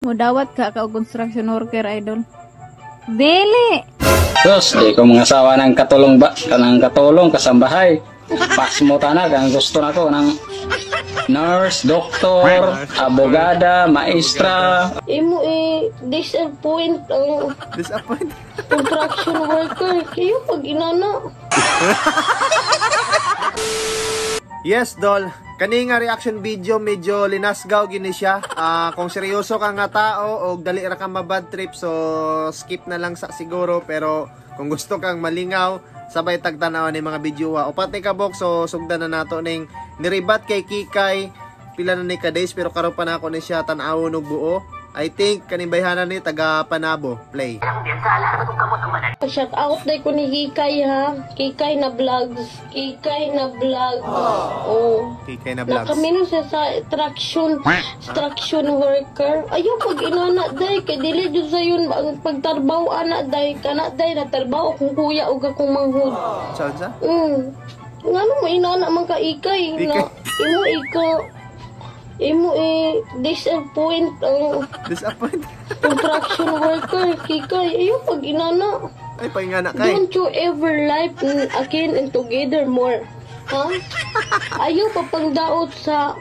Mudawat ka ka og construction worker, idol. Dili. Sus, di ko mga asawa ng katulong ba? Kanang katulong, kasambahay. Pas mo tanag, ang gusto na ko ng nurse, doktor, abogada, maestra. Imo disappoint ang Disappoint. construction worker. Kayo pag inana. Yes, Dol. Kani nga reaction video medyo linasgaw gini siya. Kung seryoso ka nga tao o dali ra ka mabad trip, so skip na lang sa siguro. Pero kung gusto kang malingaw, sabay tagtanawan ni mga video o pati ka bok, so sugdan na nato ning niribat kay Kikay pila na ni ka days pero karon pa na ako ni siya tan-awon og buo. I think kanimbayhanan ni taga Panabo. Play. Shout out day ko ni Kikay ha. Kikay na vlogs. Kikay na vlog. Oh. Kikay na vlogs. Nakamino siya sa extraction worker. Ayaw pag inana day kay dili jud sa yun ang pagtarbaho ana day kana day na tarbaho kung kuya ug akong manghud. Sa? Ngano mo inana man ka Ikay na imo disappoint ang Disappoint. construction worker. Kikay ayaw pag inana. Ay paingana kay. Don't you ever live again and together more. Ha? Ayaw pa pang daot sa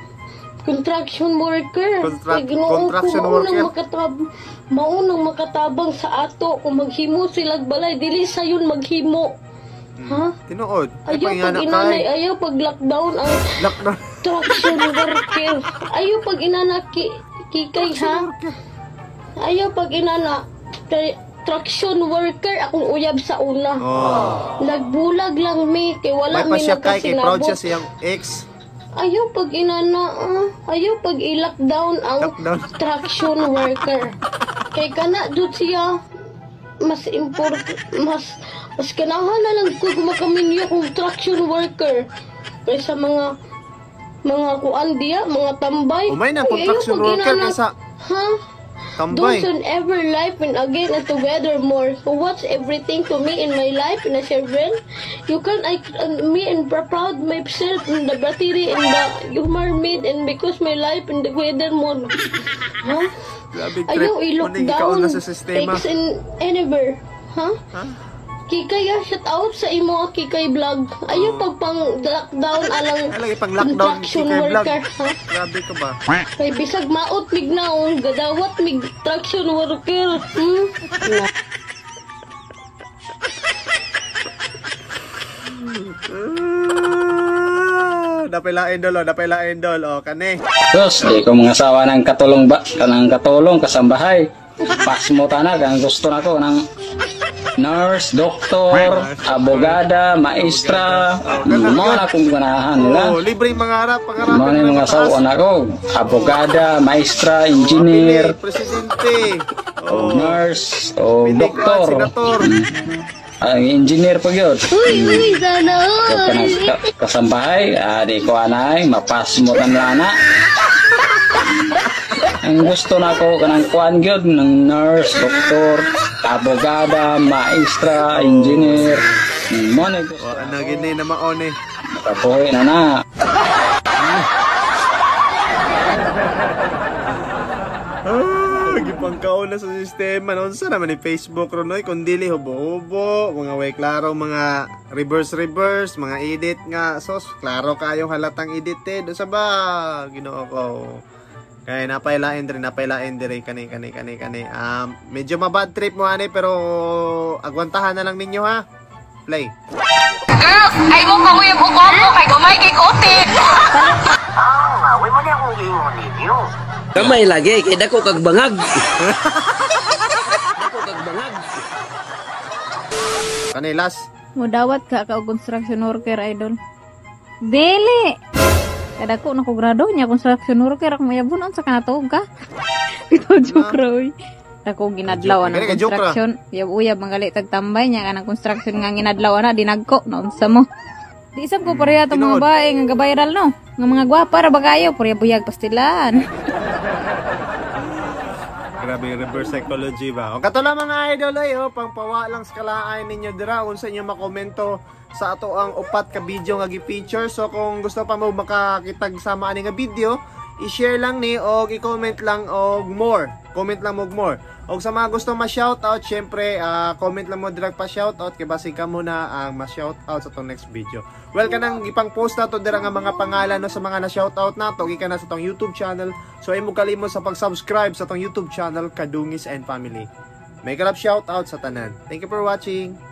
construction worker. Construction worker. Maunang makatabang sa ato kung maghimo silag balay. Dili sa yun maghimo. Ha? Tinuod. Ay Ayaw paingana pag inanay. kay. Ayaw pag lockdown ang Lockdown. construction worker. Ayaw pag inana Kikay ha? Ayaw pag inana construction worker akong uyab sa una. Nagbulag lang mi kay wala May pa mi siya kay proud siya nagkasinabot. siyang ex. Ayaw pag inana ayaw pag i-lockdown ang Lockdown. construction worker. Kay kana dud siya mas kanahan na lang ko makaminyo construction worker kaysa mga kuan diya, mga tambay. Umay na Ay, construction ayaw pag worker inana- kaysa Ha? tambay. Don't ever life and again and together more. So what's everything to me in my life in a children? You can me and proud myself in the battery and the humor made and because my life in the weather more. Huh? Grabe trip. Ayaw i-look Muning ikaon down. na sa sistema. Takes in anywhere. Huh? Kikay shout out sa imo Kikay vlog. Ayaw pang lockdown alang Ay lagi pang lockdown construction Kikay vlog. worker. Ha? Grabe ka ba? Kay bisag maot mig naong gadawat mig traction worker. Dapay lain dol o kani. Sus, di ko mga asawa ng katulong ba? Kanang katulong, kasambahay. Pas mo tanag, ang gusto na ko ng nurse, doktor, abogada, maestra. Mga na kung ganahan nila. Libre mangarap, pangarap. Mga na mga asawa na ko. Abogada, maestra, engineer, presidente. nurse, o doktor. Senator. Ang engineer po yun. Uy, sana Kasambahay, di ko anay, mapas mo tan lana. Ang gusto na ko kanang kuan gyud ng nurse, doktor, abogada, maestra, engineer. Mo na gusto. Ano gini na maon eh. Kapoy na. Gipangkaon na sa sistema noon sa naman ni Facebook ronoy kun dili hubo-hubo mga way klaro mga reverse mga edit nga sos klaro kayo halatang edited sa ba Ginoo ko kay napailain diri kani medyo mabad trip mo ani pero agwantahan na lang ninyo ha play. Girls, ay mo kawiyang ukon ko kay gamay kay kote. Way mo niya akong giingon ninyo. Kamay lagi, kaya dako kag bangag. Kanilas. Mudawat ka ka og construction worker, idol. Dili. Kada ko na ko grado niya construction worker akong mayabunon sa kanatog ka. Ito joke roy. Ako ginadlaw na construction. Uyab mangali tagtambay niya kanang construction nga ginadlaw na dinagko na unsa mo. Di isap ko pareha tong mga bae nga gabayral no. Nga mga gwapa ra ba kayo pareha buyag pastilan. Grabe reverse psychology ba? O kato lang mga idol ay pangpawa lang sa kalaay ninyo dira unsa inyo makomento sa ato ang upat ka video nga gi-feature. So kung gusto pa mo makakitag sama ani nga video, i-share lang ni og i-comment lang og more. Comment lang og more. Og sa mga gusto ma-shoutout, syempre, comment lang mo direct pa shoutout kay basig ka muna ang ma-shoutout sa tong next video. Well, kanang ipang post na to dira nga mga pangalan no sa mga na-shoutout na to, gikan na sa tong YouTube channel. So imo kalimot sa pag-subscribe sa tong YouTube channel Kadungis and Family. May kalap shoutout sa tanan. Thank you for watching.